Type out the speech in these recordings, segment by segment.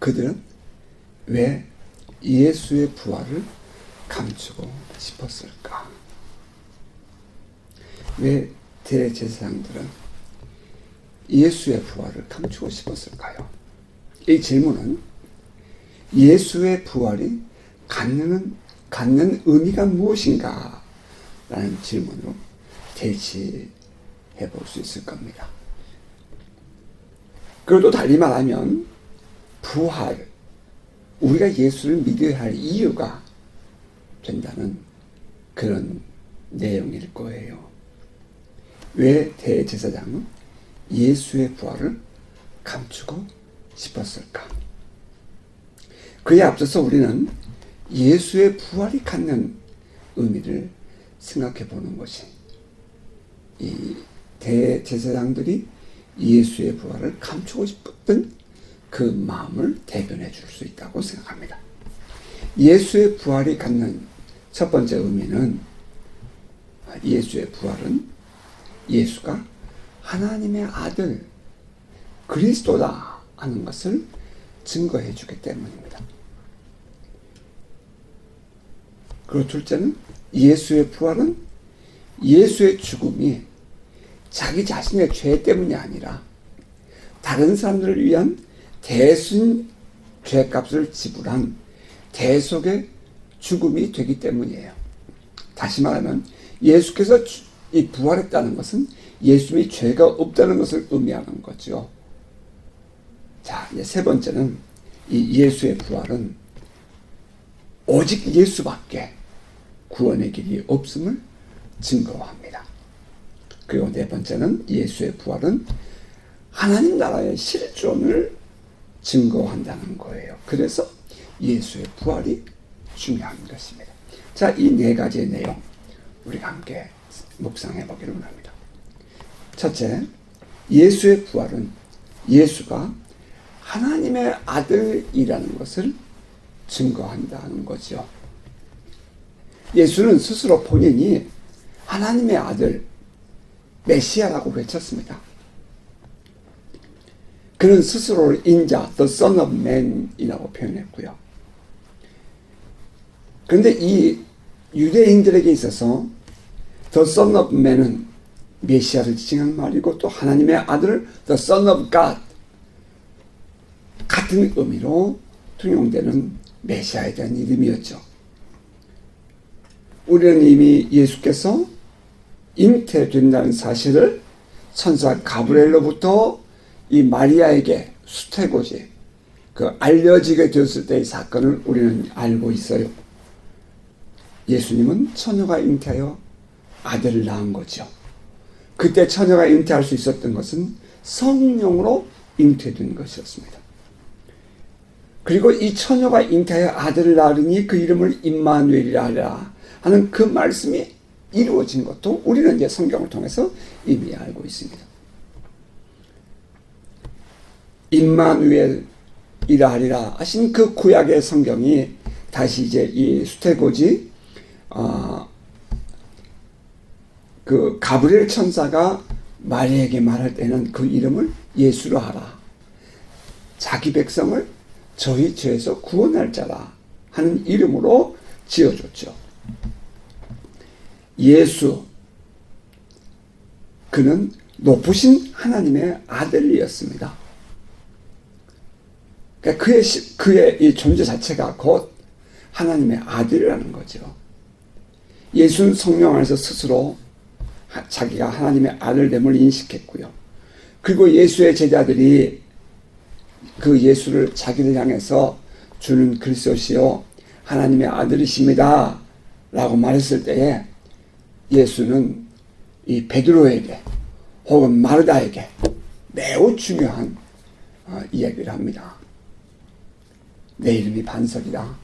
그들은 왜 예수의 부활을 감추고 싶었을까? 왜 대제사장들은 예수의 부활을 감추고 싶었을까요? 이 질문은 예수의 부활이 갖는 의미가 무엇인가? 라는 질문으로 대치해 볼 수 있을 겁니다. 그리고 또 달리 말하면 부활, 우리가 예수를 믿어야 할 이유가 된다는 그런 내용일 거예요. 왜 대제사장은 예수의 부활을 감추고 싶었을까? 그에 앞서서 우리는 예수의 부활이 갖는 의미를 생각해 보는 것이 이 대제사장들이 예수의 부활을 감추고 싶었던 그 마음을 대변해 줄 수 있다고 생각합니다. 예수의 부활이 갖는 첫 번째 의미는 예수의 부활은 예수가 하나님의 아들 그리스도다 하는 것을 증거해 주기 때문입니다. 그리고 둘째는 예수의 부활은 예수의 죽음이 자기 자신의 죄 때문이 아니라 다른 사람들을 위한 대신 죄값을 지불한 대속의 죽음이 되기 때문이에요. 다시 말하면 예수께서 이 부활했다는 것은 예수님이 죄가 없다는 것을 의미하는 거죠. 자, 이제 세 번째는 이 예수의 부활은 오직 예수밖에 구원의 길이 없음을 증거합니다. 그리고 네 번째는 예수의 부활은 하나님 나라의 실존을 증거한다는 거예요. 그래서 예수의 부활이 중요한 것입니다. 자, 이 네 가지의 내용 우리가 함께 묵상해 보기를 원합니다. 첫째, 예수의 부활은 예수가 하나님의 아들이라는 것을 증거한다는 거죠. 예수는 스스로 본인이 하나님의 아들 메시아라고 외쳤습니다. 그는 스스로를 인자, the son of man이라고 표현했고요. 그런데 이 유대인들에게 있어서 the son of man은 메시아를 지칭한 말이고 또 하나님의 아들을 the son of God 같은 의미로 통용되는 메시아에 대한 이름이었죠. 우리는 이미 예수께서 잉태된다는 사실을 천사 가브리엘로부터 이 마리아에게 수태고지 알려지게 되었을 때의 사건을 우리는 알고 있어요. 예수님은 처녀가 잉태하여 아들을 낳은 거죠. 그때 처녀가 잉태할 수 있었던 것은 성령으로 잉태된 것이었습니다. 그리고 이 처녀가 잉태하여 아들을 낳으니 그 이름을 임마누엘이라 하라 하는 그 말씀이 이루어진 것도 우리는 이제 성경을 통해서 이미 알고 있습니다. 임마누엘이라 하리라 하신 그 구약의 성경이 다시 이제 이 수태고지 그 가브리엘 천사가 마리아에게 말할 때는 그 이름을 예수로 하라. 자기 백성을 저희 죄에서 구원할 자라 하는 이름으로 지어줬죠. 예수, 그는 높으신 하나님의 아들이었습니다. 그러니까 그의 이 존재 자체가 곧 하나님의 아들이라는 거죠. 예수는 성령 안에서 스스로 자기가 하나님의 아들됨을 인식했고요. 그리고 예수의 제자들이 그 예수를 자기를 향해서 주는 그리스도시요 하나님의 아들이십니다 라고 말했을 때에 예수는 이 베드로에게 혹은 마르다에게 매우 중요한 이야기를 합니다. 내 이름이 반석이다.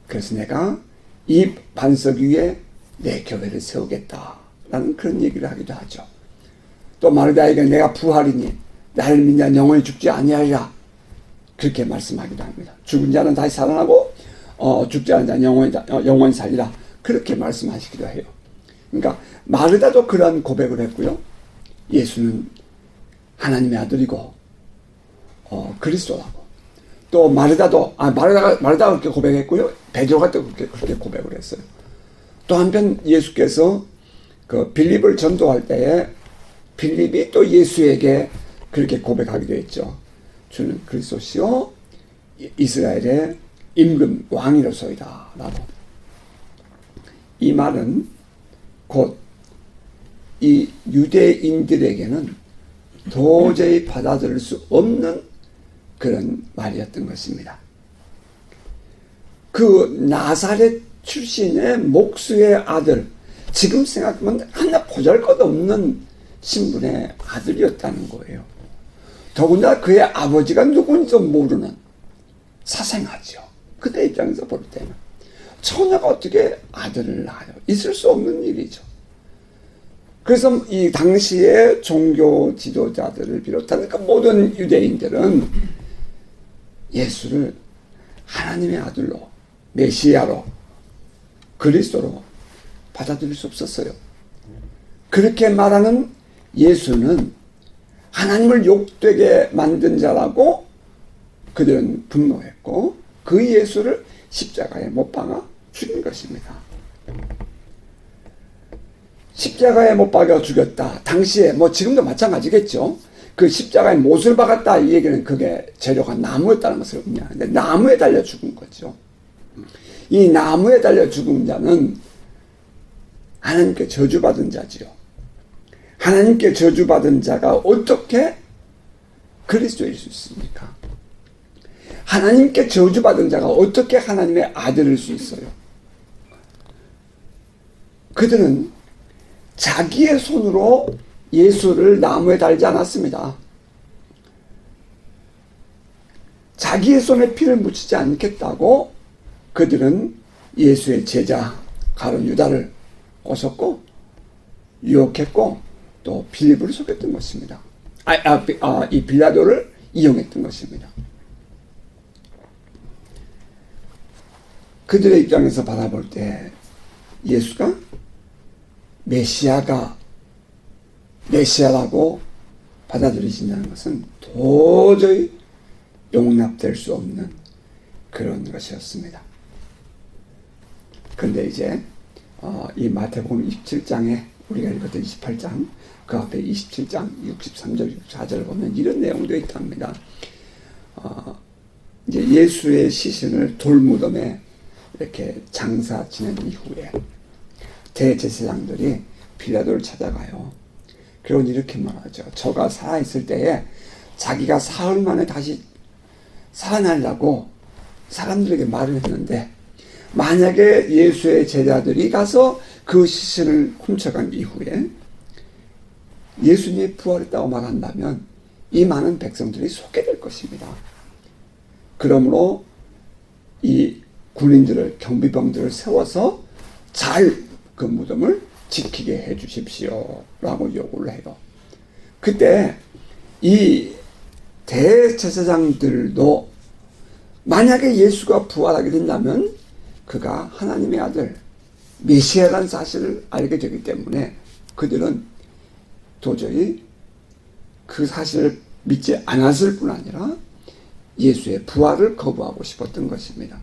그래서 내가 이 반석 위에 내 교회를 세우겠다라는 그런 얘기를 하기도 하죠. 또 마르다에게 내가 부활이니 나를 믿는 영원히 죽지 아니하리라 그렇게 말씀하기도 합니다. 죽은 자는 다시 살아나고 죽지 않은 자는 영원히 살리라 그렇게 말씀하시기도 해요. 그러니까 마르다도 그런 고백을 했고요. 예수는 하나님의 아들이고 그리스도라고 또 마르다가 그렇게 고백했고요. 베드로가 또 그렇게 고백을 했어요. 또 한편 예수께서 그 빌립을 전도할 때에 빌립이 또 예수에게 그렇게 고백하기도 했죠. 주는 그리스도시요 이스라엘의 임금 왕이로소이다 라고. 이 말은 곧 이 유대인들에게는 도저히 받아들일 수 없는 그런 말이었던 것입니다. 그 나사렛 출신의 목수의 아들, 지금 생각하면 하나 보잘것없는 신분의 아들이었다는 거예요. 더군다나 그의 아버지가 누군지도 모르는 사생아죠. 그때 입장에서 볼 때는 처녀가 어떻게 아들을 낳아요? 있을 수 없는 일이죠. 그래서 이 당시의 종교 지도자들을 비롯한 그 모든 유대인들은 예수를 하나님의 아들로, 메시아로, 그리스도로 받아들일 수 없었어요. 그렇게 말하는 예수는 하나님을 욕되게 만든 자라고 그들은 분노했고 그 예수를 십자가에 못 박아 죽인 것입니다. 십자가에 못 박아 죽였다. 당시에 지금도 마찬가지겠죠. 그 십자가에 못을 박았다 이 얘기는 그게 재료가 나무였다는 것을 의미하는데 나무에 달려 죽은 거죠. 이 나무에 달려 죽은 자는 하나님께 저주받은 자지요. 하나님께 저주받은 자가 어떻게 그리스도일 수 있습니까? 하나님께 저주받은 자가 어떻게 하나님의 아들일 수 있어요? 그들은 자기의 손으로 예수를 나무에 달지 않았습니다. 자기의 손에 피를 묻히지 않겠다고 그들은 예수의 제자 가룟 유다를 꼬셨고 유혹했고 또 빌립을 속였던 것입니다. 이 빌라도를 이용했던 것입니다. 그들의 입장에서 바라볼 때 예수가 메시아라고 받아들이신다는 것은 도저히 용납될 수 없는 그런 것이었습니다. 그런데 이제 이 마태복음 27장에 우리가 읽었던 28장 그 앞에 27장 63절 64절을 보면 이런 내용도 있답니다. 이제 예수의 시신을 돌무덤에 이렇게 장사 지낸 이후에 대제사장들이 빌라도를 찾아가요. 그리고 이렇게 말하죠. 저가 살아있을 때에 자기가 사흘 만에 다시 살아나려고 사람들에게 말을 했는데 만약에 예수의 제자들이 가서 그 시신을 훔쳐간 이후에 예수님이 부활했다고 말한다면 이 많은 백성들이 속게 것입니다. 그러므로 이 군인들을 경비병들을 세워서 잘 그 무덤을 지키게 해 주십시오 라고 요구를 해요. 그때 이 대제사장들도 만약에 예수가 부활하게 된다면 그가 하나님의 아들 메시아라는 사실을 알게 되기 때문에 그들은 도저히 그 사실을 믿지 않았을 뿐 아니라 예수의 부활을 거부하고 싶었던 것입니다.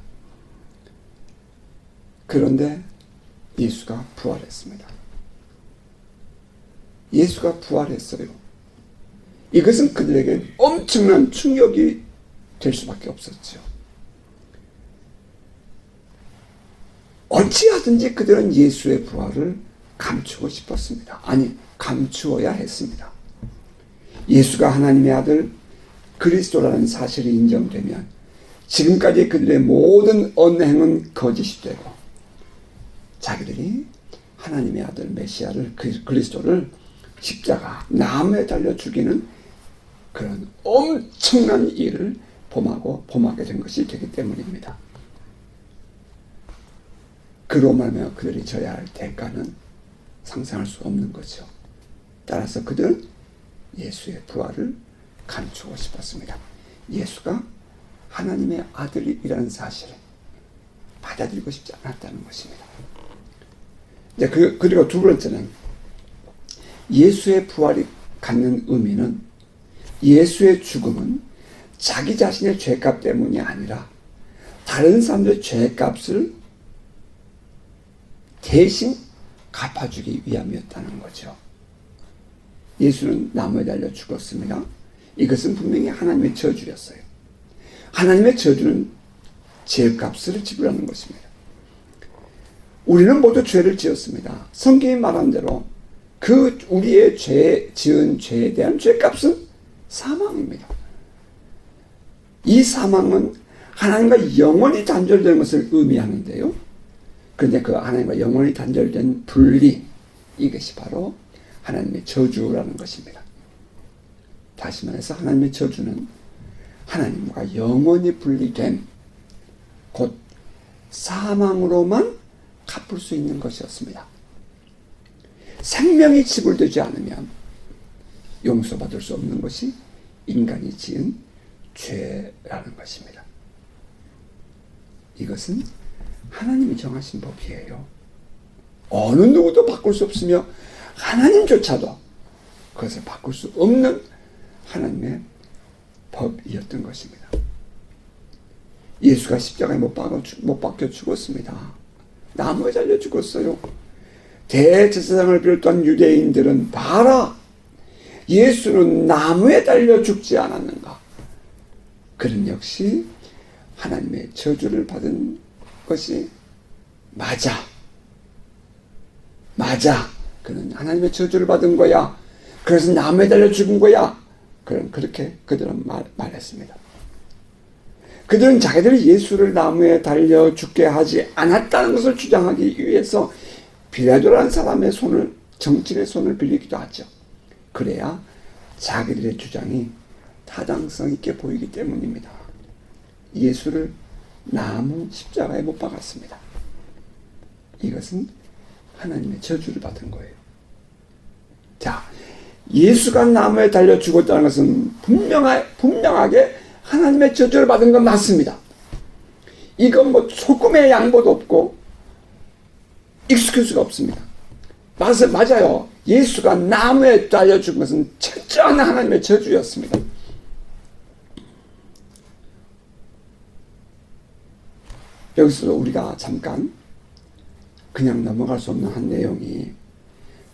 그런데 예수가 부활했습니다. 예수가 부활했어요. 이것은 그들에게 엄청난 충격이 될 수밖에 없었죠. 어찌하든지 그들은 예수의 부활을 감추고 싶었습니다. 아니, 감추어야 했습니다. 예수가 하나님의 아들 그리스도라는 사실이 인정되면 지금까지 그들의 모든 언행은 거짓이 되고 자기들이 하나님의 아들 메시아를 그리스도를 십자가 나무에 달려 죽이는 그런 엄청난 일을 범하게 된 것이 되기 때문입니다. 그로 말하며 그들이 져야 할 대가는 상상할 수 없는 거죠. 따라서 그들은 예수의 부활을 감추고 싶었습니다. 예수가 하나님의 아들이라는 사실을 받아들이고 싶지 않았다는 것입니다. 그리고 두 번째는 예수의 부활이 갖는 의미는 예수의 죽음은 자기 자신의 죄값 때문이 아니라 다른 사람들의 죄값을 대신 갚아주기 위함이었다는 거죠. 예수는 나무에 달려 죽었습니다. 이것은 분명히 하나님의 저주였어요. 하나님의 저주는 죄값을 지불하는 것입니다. 우리는 모두 죄를 지었습니다. 성경이 말한 대로 그 우리의 지은 죄에 대한 죄값은 사망입니다. 이 사망은 하나님과 영원히 단절된 것을 의미하는데요. 그런데 그 하나님과 영원히 단절된 분리, 이것이 바로 하나님의 저주라는 것입니다. 다시 말해서 하나님의 저주는 하나님과 영원히 분리된 곧 사망으로만 갚을 수 있는 것이었습니다. 생명이 지불되지 않으면 용서받을 수 없는 것이 인간이 지은 죄라는 것입니다. 이것은 하나님이 정하신 법이에요. 어느 누구도 바꿀 수 없으며 하나님조차도 그것을 바꿀 수 없는 하나님의 법이었던 것입니다. 예수가 십자가에 못 박혀 죽었습니다. 나무에 달려 죽었어요. 대제사장을 비롯한 유대인들은 봐라, 예수는 나무에 달려 죽지 않았는가. 그는 역시 하나님의 저주를 받은 것이 맞아. 그는 하나님의 저주를 받은 거야. 그래서 나무에 달려 죽은 거야. 그렇게 그들은 말했습니다. 그들은 자기들이 예수를 나무에 달려 죽게 하지 않았다는 것을 주장하기 위해서 빌라도라는 사람의 정치의 손을 빌리기도 하죠. 그래야 자기들의 주장이 타당성 있게 보이기 때문입니다. 예수를 나무 십자가에 못 박았습니다. 이것은 하나님의 저주를 받은 거예요. 자, 예수가 나무에 달려 죽었다는 것은 분명하게 하나님의 저주를 받은 건 맞습니다. 이건 조금의 양보도 없고 익스큐즈가 없습니다. 맞아요. 예수가 나무에 달려 죽은 것은 철저한 하나님의 저주였습니다. 여기서 우리가 잠깐 그냥 넘어갈 수 없는 한 내용이,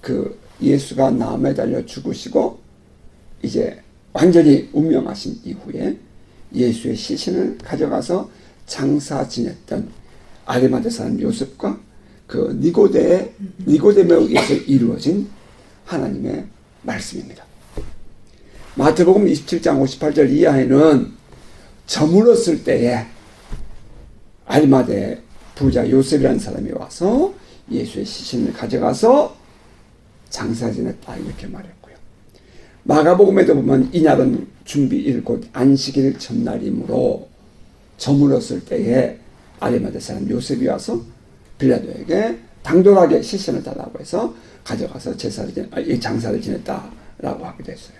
그 예수가 나무에 달려 죽으시고 이제 완전히 운명하신 이후에 예수의 시신을 가져가서 장사 지냈던 아리마대 사람 요셉과 그 니고데모에 의해서 이루어진 하나님의 말씀입니다. 마태복음 27장 58절 이하에는 저물었을 때에 아리마대 부자 요셉이라는 사람이 와서 예수의 시신을 가져가서 장사 지냈다, 이렇게 말했고요. 마가복음에도 보면 이날은 준비일 곧 안식일 전날이므로 저물었을 때에 아리마대 사람 요셉이 와서 빌라도에게 당돌하게 시신을 달라고 해서 가져가서 장사를 지냈다라고 하기도 했어요.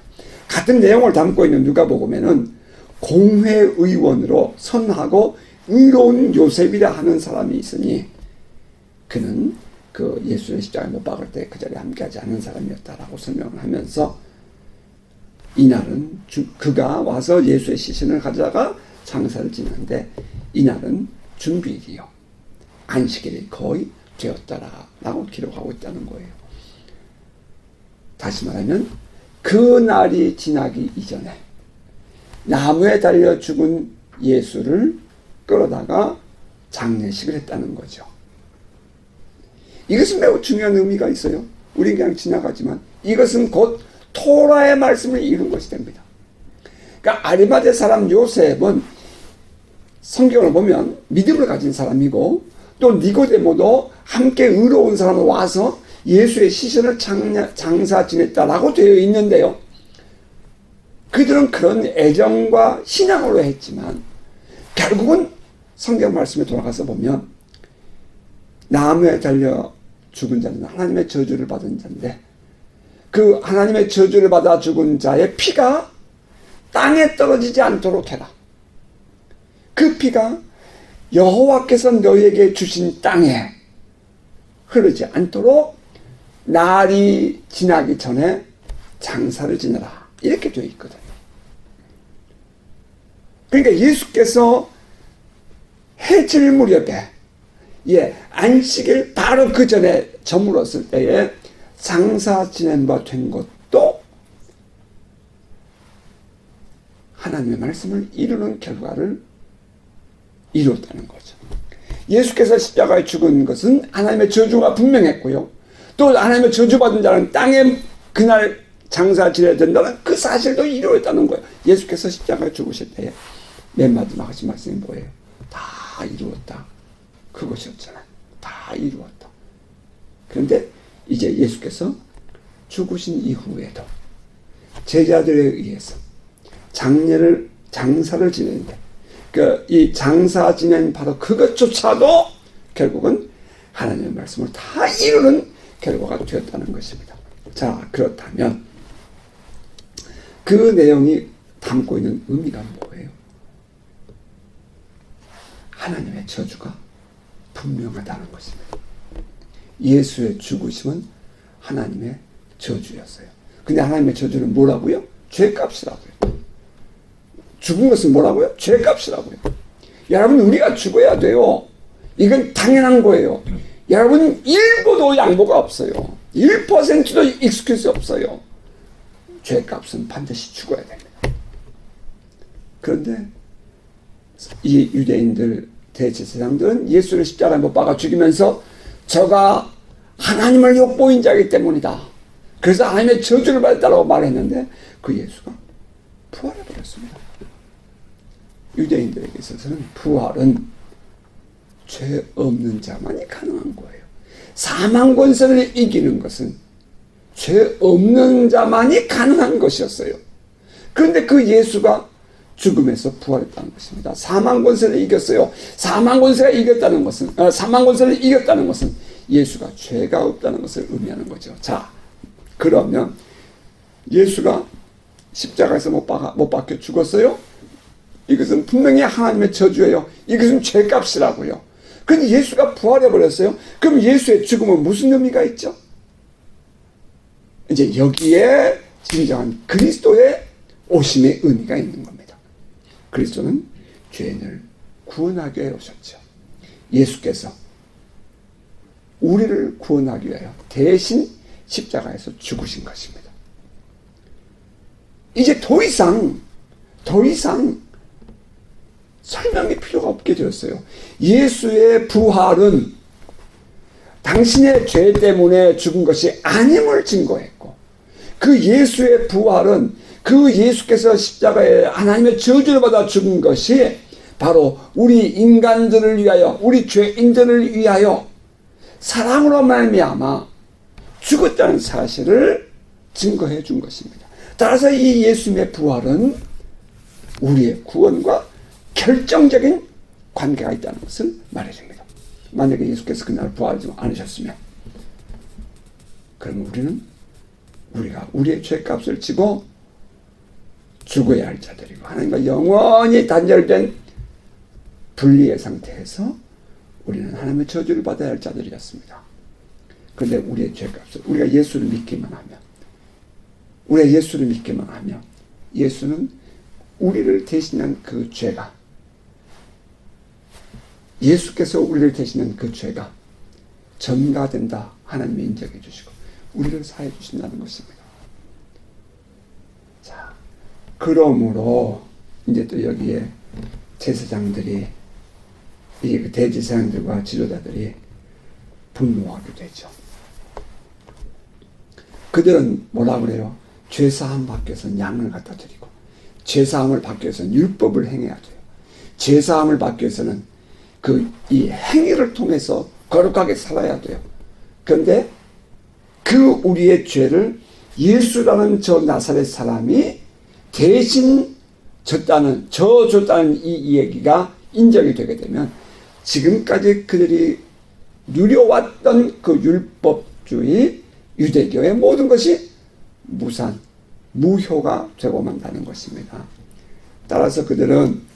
같은 내용을 담고 있는 누가복음에는 공회의원으로 선하고 의로운 요셉이라 하는 사람이 있으니 그는 그 예수의 십자가에 못 박을 때 그 자리에 함께하지 않은 사람이었다라고 설명을 하면서 이날은 그가 와서 예수의 시신을 가져다가 장사를 지는데 이날은 준비일이요, 안식일이 거의 되었다라고 기록하고 있다는 거예요. 다시 말하면 그 날이 지나기 이전에 나무에 달려 죽은 예수를 끌어다가 장례식을 했다는 거죠. 이것은 매우 중요한 의미가 있어요. 우리는 그냥 지나가지만 이것은 곧 토라의 말씀을 이룬 것이 됩니다. 그러니까 아리마대 사람 요셉은 성경을 보면 믿음을 가진 사람이고 또 니고데모도 함께 의로운 사람을 와서 예수의 시신을 장사 지냈다라고 되어 있는데요. 그들은 그런 애정과 신앙으로 했지만 결국은 성경 말씀에 돌아가서 보면 나무에 달려 죽은 자는 하나님의 저주를 받은 자인데 그 하나님의 저주를 받아 죽은 자의 피가 땅에 떨어지지 않도록 해라. 그 피가 여호와께서 너희에게 주신 땅에 흐르지 않도록 날이 지나기 전에 장사를 지내라. 이렇게 되어 있거든요. 그러니까 예수께서 해질 무렵에 안식일 바로 그 전에 저물었을 때에 장사 지낸 바 된 것도 하나님의 말씀을 이루는 결과를 이루었다는 거죠. 예수께서 십자가에 죽은 것은 하나님의 저주가 분명했고요. 또 하나님의 저주받은 자는 땅에 그날 장사 지내야 된다는 그 사실도 이루었다는 거예요. 예수께서 십자가에 죽으실 때에 맨 마지막 하신 말씀이 뭐예요? 다 이루었다. 그것이었잖아요. 다 이루었다. 그런데 이제 예수께서 죽으신 이후에도 제자들에 의해서 장사를 지내는데 이 장사 지낸 바로 그것조차도 결국은 하나님의 말씀을 다 이루는 결과가 되었다는 것입니다. 자, 그렇다면 그 내용이 담고 있는 의미가 뭐예요? 하나님의 저주가 분명하다는 것입니다. 예수의 죽으심은 하나님의 저주였어요. 근데 하나님의 저주는 뭐라고요? 죄값이라고요. 죽은 것은 뭐라고요? 죄값이라고요. 여러분, 우리가 죽어야 돼요. 이건 당연한 거예요. 여러분, 1%도 양보가 없어요. 1%도 익스큐스 없어요. 죄값은 반드시 죽어야 됩니다. 그런데 이 유대인들 대제사장들은 예수를 십자가에 못 박아 죽이면서 저가 하나님을 욕보인 자이기 때문이다. 그래서 하나님의 저주를 받았다고 말했는데 그 예수가 부활해 버렸습니다. 유대인들에게 있어서는 부활은 죄 없는 자만이 가능한 거예요. 사망 권세를 이기는 것은 죄 없는 자만이 가능한 것이었어요. 그런데 그 예수가 죽음에서 부활했다는 것입니다. 사망 권세를 이겼어요. 사망 권세를 이겼다는 것은 예수가 죄가 없다는 것을 의미하는 거죠. 자, 그러면 예수가 십자가에서 못 박혀 죽었어요? 이것은 분명히 하나님의 저주예요. 이것은 죄값이라고요. 그런데 예수가 부활해버렸어요. 그럼 예수의 죽음은 무슨 의미가 있죠? 이제 여기에 진정한 그리스도의 오심의 의미가 있는 겁니다. 그리스도는 죄인을 구원하기 위해 오셨죠. 예수께서 우리를 구원하기 위하여 대신 십자가에서 죽으신 것입니다. 이제 더 이상 설명이 필요가 없게 되었어요. 예수의 부활은 당신의 죄 때문에 죽은 것이 아님을 증거했고, 그 예수의 부활은 그 예수께서 십자가에 하나님의 저주를 받아 죽은 것이 바로 우리 인간들을 위하여, 우리 죄인들을 위하여 사랑으로 말미암아 죽었다는 사실을 증거해 준 것입니다. 따라서 이 예수님의 부활은 우리의 구원과 결정적인 관계가 있다는 것을 말해줍니다. 만약에 예수께서 그날 부활하지 않으셨으면 그러면 우리가 우리의 죄값을 지고 죽어야 할 자들이고 하나님과 영원히 단절된 분리의 상태에서 우리는 하나님의 저주를 받아야 할 자들이었습니다. 그런데 우리의 죄값을 우리가 예수를 믿기만 하면 예수는 우리를 대신한 그 죄가, 예수께서 우리를 대신한 그 죄가 전가된다 하나님이 인정해 주시고 우리를 사해 주신다는 것입니다. 자, 그러므로 이제 또 여기에 제사장들이, 이 대제사장들과 지도자들이 분노하게 되죠. 그들은 뭐라 그래요? 죄사함 받기 위해서는 양을 갖다 드리고, 죄사함을 받기 위해서는 율법을 행해야 돼요. 죄사함을 받기 위해서는 이 행위를 통해서 거룩하게 살아야 돼요. 그런데 그 우리의 죄를 예수라는 저 나사렛 사람이 대신 줬다는 이 얘기가 인정이 되게 되면 지금까지 그들이 누려왔던 그 율법주의 유대교의 모든 것이 무효가 되고 만다는 것입니다. 따라서 그들은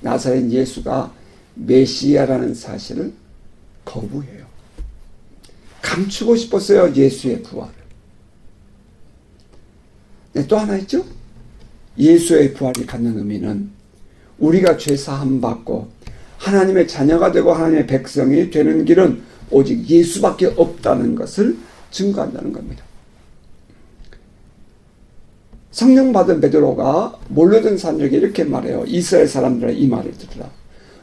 나사렛 예수가 메시아라는 사실을 거부해요. 감추고 싶었어요, 예수의 부활을. 네, 또 하나 있죠? 예수의 부활이 갖는 의미는 우리가 죄 사함 받고 하나님의 자녀가 되고 하나님의 백성이 되는 길은 오직 예수밖에 없다는 것을 증거한다는 겁니다. 성령 받은 베드로가 몰려든 사람들에게 이렇게 말해요. 이스라엘 사람들의 이 말을 들으라.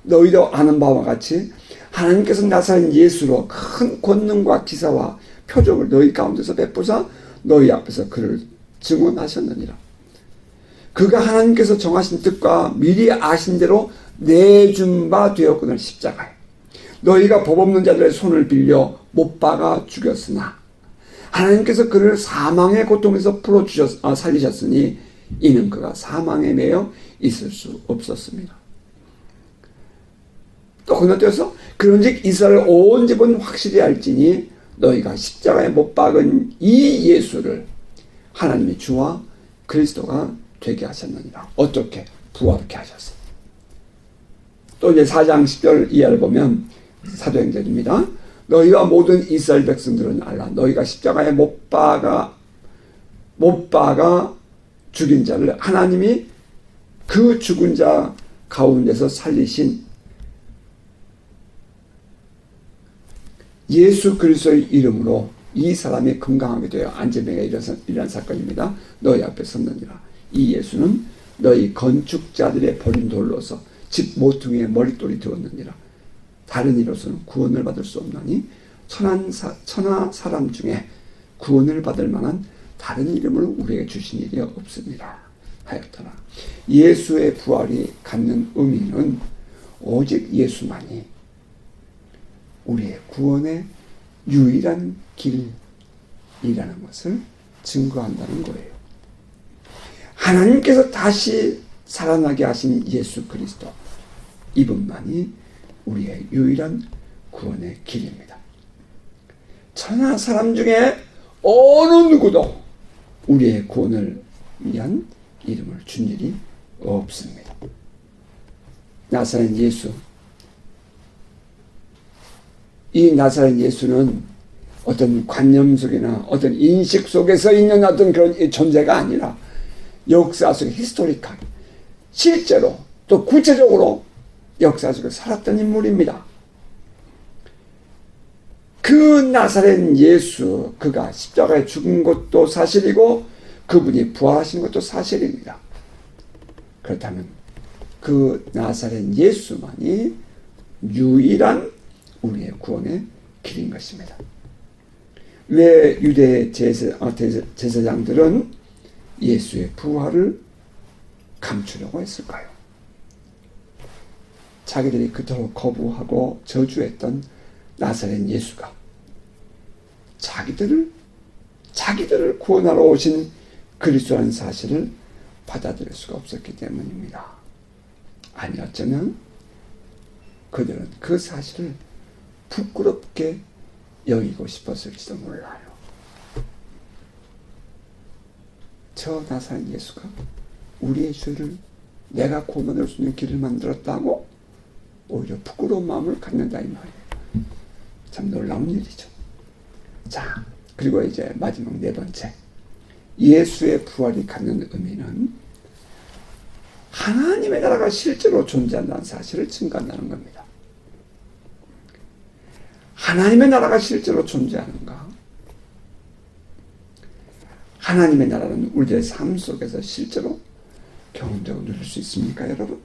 너희도 아는 바와 같이 하나님께서 나사렛 예수로 큰 권능과 기사와 표적을 너희 가운데서 베푸사 너희 앞에서 그를 증언하셨느니라. 그가 하나님께서 정하신 뜻과 미리 아신 대로 내준 바 되었거늘 십자가에 너희가 법 없는 자들의 손을 빌려 못 박아 죽였으나 하나님께서 그를 사망의 고통에서 살리셨으니 이는 그가 사망에 매여 있을 수 없었습니다. 또 건너뛰어서 그런즉 이스라엘 온 집은 확실히 알지니 너희가 십자가에 못 박은 이 예수를 하나님이 주와 그리스도가 되게 하셨느니라. 어떻게? 부활케 하셨어요. 또 이제 4장 10절 이하를 보면 사도행전입니다. 너희와 모든 이스라엘 백성들은 알라. 너희가 십자가에 못 박아 죽인 자를 하나님이 그 죽은 자 가운데서 살리신 예수 그리스도의 이름으로 이 사람이 건강하게 되어 안전병에 일어난 사건입니다. 너희 앞에 섰느니라. 이 예수는 너희 건축자들의 버린 돌로서 집 모퉁이에 머릿돌이 되었느니라. 다른 이로서는 구원을 받을 수 없나니 천하 사람 중에 구원을 받을 만한 다른 이름을 우리에게 주신 일이 없습니다 하였더라. 예수의 부활이 갖는 의미는 오직 예수만이 우리의 구원의 유일한 길이라는 것을 증거한다는 거예요. 하나님께서 다시 살아나게 하신 예수 그리스도, 이분만이 우리의 유일한 구원의 길입니다. 천하 사람 중에 어느 누구도 우리의 구원을 위한 이름을 준 일이 없습니다. 나사렛 예수, 이 나사렛 예수는 어떤 관념 속이나 어떤 인식 속에서 있는 어떤 그런 존재가 아니라 역사 속에 히스토리컬, 실제로 또 구체적으로 역사 속에 살았던 인물입니다. 그 나사렛 예수, 그가 십자가에 죽은 것도 사실이고 그분이 부활하신 것도 사실입니다. 그렇다면 그 나사렛 예수만이 유일한 우리의 구원의 길인 것입니다. 왜 유대 제사장들은 예수의 부활을 감추려고 했을까요? 자기들이 그토록 거부하고 저주했던 나사렛 예수가 자기들을 구원하러 오신 그리스도라는 사실을 받아들일 수가 없었기 때문입니다. 아니 어쩌면 그들은 그 사실을 부끄럽게 여기고 싶었을지도 몰라요. 저 나사렛 예수가 우리의 죄를 내가 구원할 수 있는 길을 만들었다고 오히려 부끄러운 마음을 갖는다 이 말이에요. 참 놀라운 일이죠. 자, 그리고 이제 마지막 네 번째, 예수의 부활이 갖는 의미는 하나님의 나라가 실제로 존재한다는 사실을 증거한다는 겁니다. 하나님의 나라가 실제로 존재하는가? 하나님의 나라는 우리들의 삶 속에서 실제로 경험되고 누릴 수 있습니까, 여러분?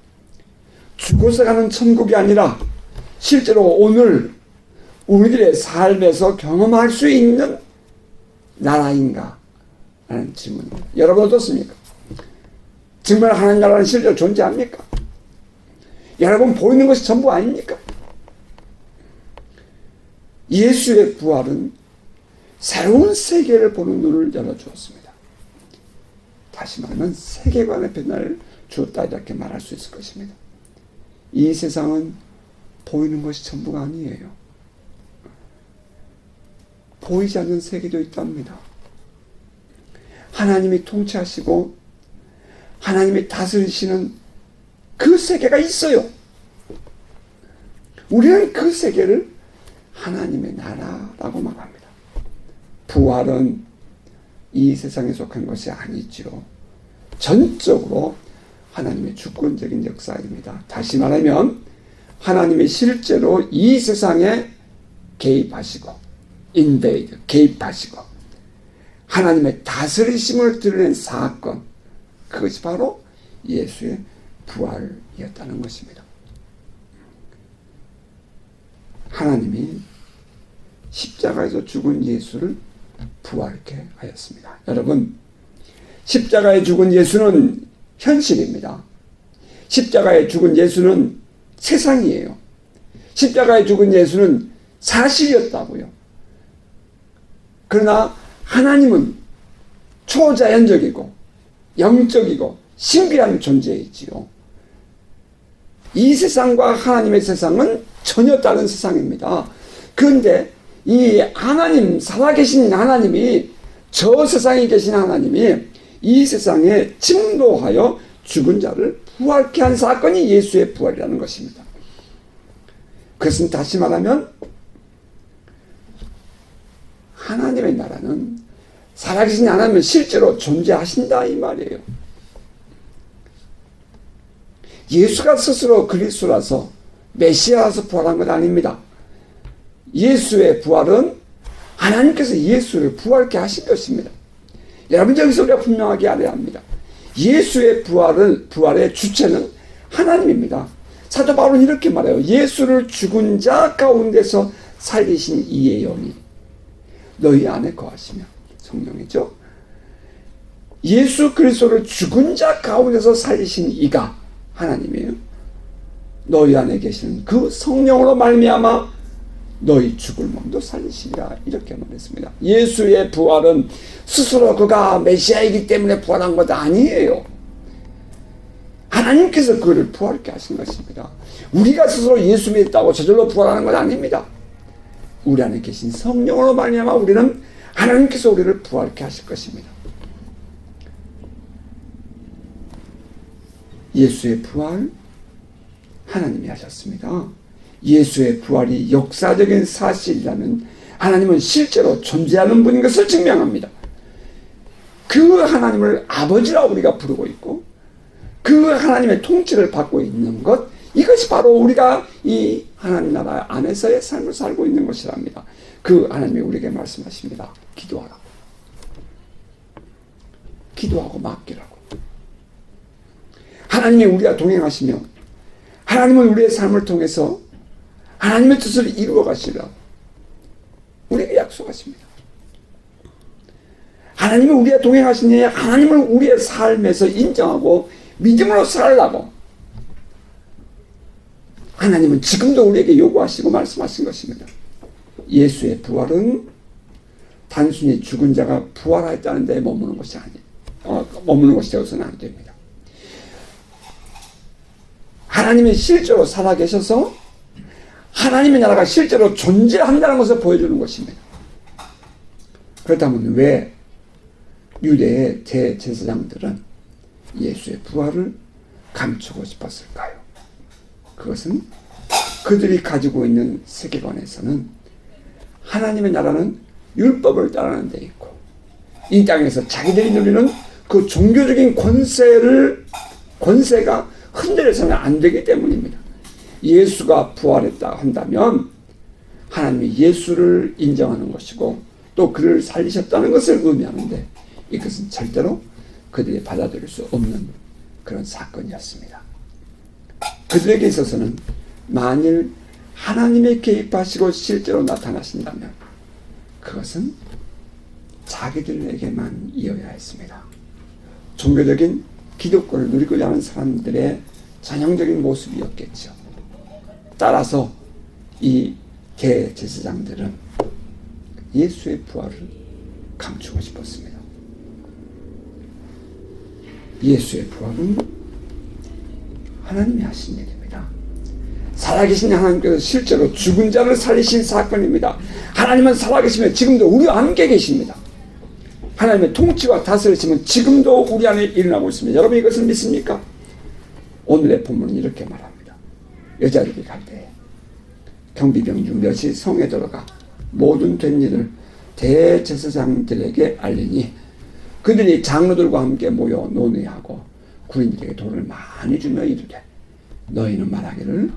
죽어서 가는 천국이 아니라 실제로 오늘 우리들의 삶에서 경험할 수 있는 나라인가? 라는 질문입니다. 여러분 어떻습니까? 정말 하나님 나라는 실제로 존재합니까? 여러분 보이는 것이 전부 아닙니까? 예수의 부활은 새로운 세계를 보는 눈을 열어주었습니다. 다시 말하면 세계관의 변화를 주었다 이렇게 말할 수 있을 것입니다. 이 세상은 보이는 것이 전부가 아니에요. 보이지 않는 세계도 있답니다. 하나님이 통치하시고 하나님이 다스리시는 그 세계가 있어요. 우리는 그 세계를 하나님의 나라라고 말합니다. 부활은 이 세상에 속한 것이 아니죠. 전적으로 하나님의 주권적인 역사입니다. 다시 말하면 하나님이 실제로 이 세상에 개입하시고 인베이드 개입하시고 하나님의 다스리심을 드러낸 사건, 그것이 바로 예수의 부활이었다는 것입니다. 하나님이 십자가에서 죽은 예수를 부활케 하였습니다. 여러분, 십자가에 죽은 예수는 현실입니다. 십자가에 죽은 예수는 세상이에요. 십자가에 죽은 예수는 사실이었다고요. 그러나 하나님은 초자연적이고 영적이고 신비한 존재이지요. 이 세상과 하나님의 세상은 전혀 다른 세상입니다. 그런데 이 하나님, 살아계신 하나님이, 저 세상에 계신 하나님이 이 세상에 침노하여 죽은 자를 부활케 한 사건이 예수의 부활이라는 것입니다. 그것은 다시 말하면 하나님의 나라는 살아계신 하나님은 실제로 존재하신다 이 말이에요. 예수가 스스로 그리스도라서 메시아라서 부활한 것 아닙니다. 예수의 부활은 하나님께서 예수를 부활케 하신 것입니다. 여러분, 여기서 우리가 분명하게 알아야 합니다. 예수의 부활의 주체는 하나님입니다. 사도 바울은 이렇게 말해요. 예수를 죽은 자 가운데서 살리신 이의 영이 너희 안에 거하시며, 성령이죠. 예수 그리스도를 죽은 자 가운데서 살리신 이가 하나님이에요. 너희 안에 계시는 그 성령으로 말미암아 너희 죽을 몸도 살리시리라, 이렇게 말했습니다. 예수의 부활은 스스로 그가 메시아이기 때문에 부활한 것 아니에요. 하나님께서 그를 부활케 하신 것입니다. 우리가 스스로 예수 믿었다고 저절로 부활하는 것 아닙니다. 우리 안에 계신 성령으로 말미암아 우리는 하나님께서 우리를 부활케 하실 것입니다. 예수의 부활 하나님이 하셨습니다. 예수의 부활이 역사적인 사실이라면 하나님은 실제로 존재하는 분인 것을 증명합니다. 그 하나님을 아버지라고 우리가 부르고 있고 그 하나님의 통치를 받고 있는 것, 이것이 바로 우리가 이 하나님 나라 안에서의 삶을 살고 있는 것이랍니다. 그 하나님이 우리에게 말씀하십니다. 기도하라. 기도하고 맡기라고. 하나님이 우리와 동행하시며 하나님은 우리의 삶을 통해서 하나님의 뜻을 이루어 가시라고 우리에게 약속하십니다. 하나님이 우리와 동행하시니 하나님을 우리의 삶에서 인정하고 믿음으로 살라고 하나님은 지금도 우리에게 요구하시고 말씀하신 것입니다. 예수의 부활은 단순히 죽은 자가 부활하였다는 데 머무는 것이 머무는 것이 되어서는 안 됩니다. 하나님이 실제로 살아계셔서 하나님의 나라가 실제로 존재한다는 것을 보여주는 것입니다. 그렇다면 왜 유대의 대제사장들은 예수의 부활을 감추고 싶었을까요? 그것은 그들이 가지고 있는 세계관에서는 하나님의 나라는 율법을 따르는 데 있고 이 땅에서 자기들이 누리는 그 종교적인 권세가 흔들려서는 안 되기 때문입니다. 예수가 부활했다 한다면 하나님이 예수를 인정하는 것이고 또 그를 살리셨다는 것을 의미하는데 이것은 절대로 그들이 받아들일 수 없는 그런 사건이었습니다. 그들에게 있어서는 만일 하나님의 개입하시고 실제로 나타나신다면 그것은 자기들에게만 이어야 했습니다. 종교적인 기독교를 누리고자 하는 사람들의 전형적인 모습이었겠죠. 따라서 이 대제사장들은 예수의 부활을 감추고 싶었습니다. 예수의 부활은 하나님이 하신 일입니다. 살아계신 하나님께서 실제로 죽은 자를 살리신 사건입니다. 하나님은 살아계시며 지금도 우리 함께 계십니다. 하나님의 통치와 다스리심은 지금도 우리 안에 일어나고 있습니다. 여러분 이것을 믿습니까? 오늘의 본문은 이렇게 말합니다. 여자들이 갈 때 경비병 중 몇이 성에 들어가 모든 된 일을 대제사장들에게 알리니 그들이 장로들과 함께 모여 논의하고 군인들에게 돈을 많이 주며 이르되 너희는 말하기를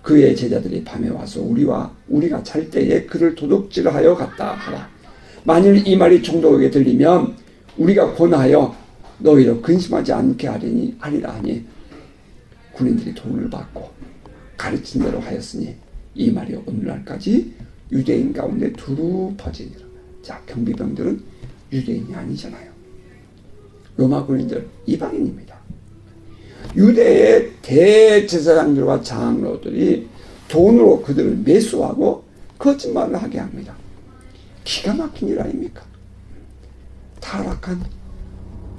그의 제자들이 밤에 와서 우리가 잘 때에 그를 도둑질하여 갔다 하라. 만일 이 말이 총독에게 들리면 우리가 권하여 너희를 근심하지 않게 하리라 하니 군인들이 돈을 받고 가르친 대로 하였으니 이 말이 오늘날까지 유대인 가운데 두루 퍼지니라. 자, 경비병들은 유대인이 아니잖아요. 로마 군인들 이방인입니다. 유대의 대제사장들과 장로들이 돈으로 그들을 매수하고 거짓말을 하게 합니다. 기가 막힌 일 아닙니까? 타락한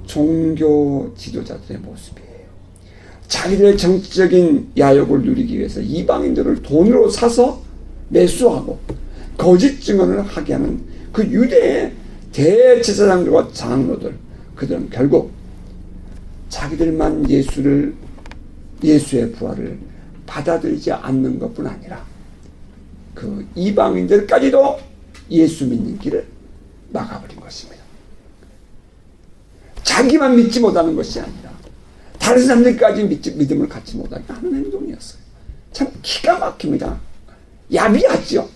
종교 지도자들의 모습이에요. 자기들의 정치적인 야욕을 누리기 위해서 이방인들을 돈으로 사서 매수하고 거짓 증언을 하게 하는 그 유대의 대제사장들과 장로들, 그들은 결국 자기들만 예수의 부활을 받아들이지 않는 것뿐 아니라 그 이방인들까지도 예수 믿는 길을 막아버린 것입니다. 자기만 믿지 못하는 것이 아니라 다른 사람들까지 믿음을 갖지 못하게 하는 행동이었어요. 참 기가 막힙니다. 야비하죠.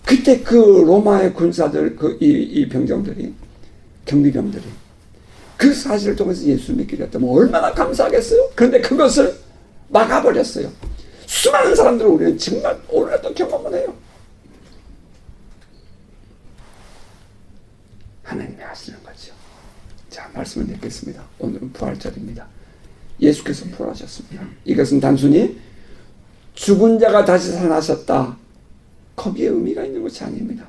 그때 그 로마의 군사들, 이 병정들이, 경비병들이 그 사실을 통해서 예수 믿게 됐다면 얼마나 감사하겠어요? 그런데 그것을 막아버렸어요. 수많은 사람들을 우리는 정말 오늘도 경험을 해요. 하나님이 하시는 거죠. 자, 말씀을 맺겠습니다. 오늘은 부활절입니다. 예수께서 부활하셨습니다. 이것은 단순히 죽은 자가 다시 살아나셨다, 거기에 의미가 있는 것이 아닙니다.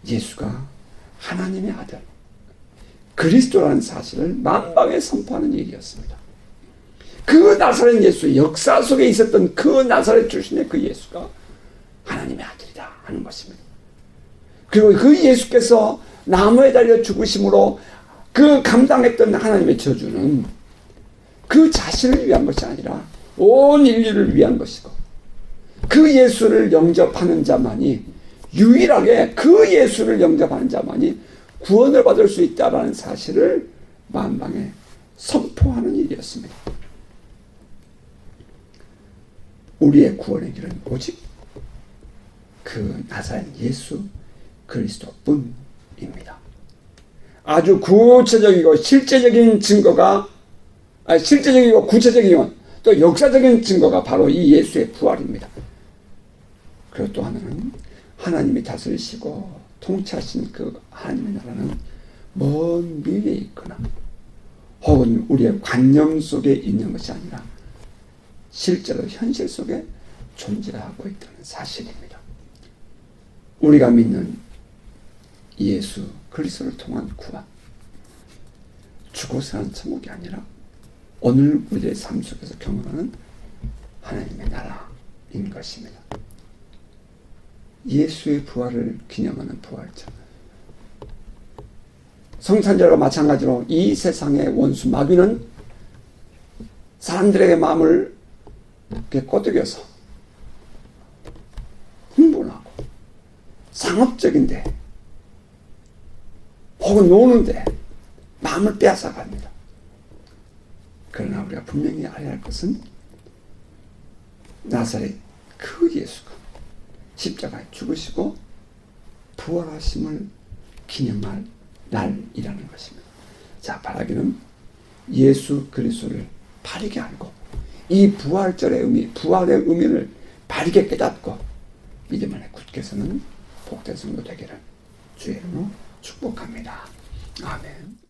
예수가 하나님의 아들, 그리스도라는 사실을 만방에 선포하는 일이었습니다. 그 나사렛 예수, 역사 속에 있었던 그 나사렛 출신의 그 예수가 하나님의 아들이다 하는 것입니다. 그리고 그 예수께서 나무에 달려 죽으심으로 그 감당했던 하나님의 저주는 그 자신을 위한 것이 아니라 온 인류를 위한 것이고, 그 예수를 영접하는 자만이, 유일하게 그 예수를 영접하는 자만이 구원을 받을 수 있다는 사실을 만방에 선포하는 일이었습니다. 우리의 구원의 길은 오직 그 나사렛 예수 그리스도뿐입니다. 아주 구체적이고 실제적인 증거가, 실제적이고 구체적이고 또 역사적인 증거가 바로 이 예수의 부활입니다. 그리고 또 하나는 하나님이 다스리시고 통치하신 그 하나님의 나라는 먼 미래에 있거나 혹은 우리의 관념 속에 있는 것이 아니라 실제로 현실 속에 존재하고 있다는 사실입니다. 우리가 믿는 예수 그리스도를 통한 구원, 죽어 사는 천국이 아니라 오늘 우리의 삶 속에서 경험하는 하나님의 나라인 것입니다. 예수의 부활을 기념하는 부활절, 성탄절과 마찬가지로 이 세상의 원수 마귀는 사람들에게 마음을 이렇게 꼬드겨서 흥분하고 상업적인데 혹은 노는데 마음을 빼앗아갑니다. 그러나 우리가 분명히 알아야 할 것은 나사렛 그 예수가 십자가에 죽으시고 부활하심을 기념할 날이라는 것입니다. 자, 바라기는 예수 그리스도를 바르게 알고 이 부활절의 의미, 부활의 의미를 바르게 깨닫고 믿음 안에 굳게 서는 복된 성도 되기를 주의 이름으로 축복합니다. 아멘.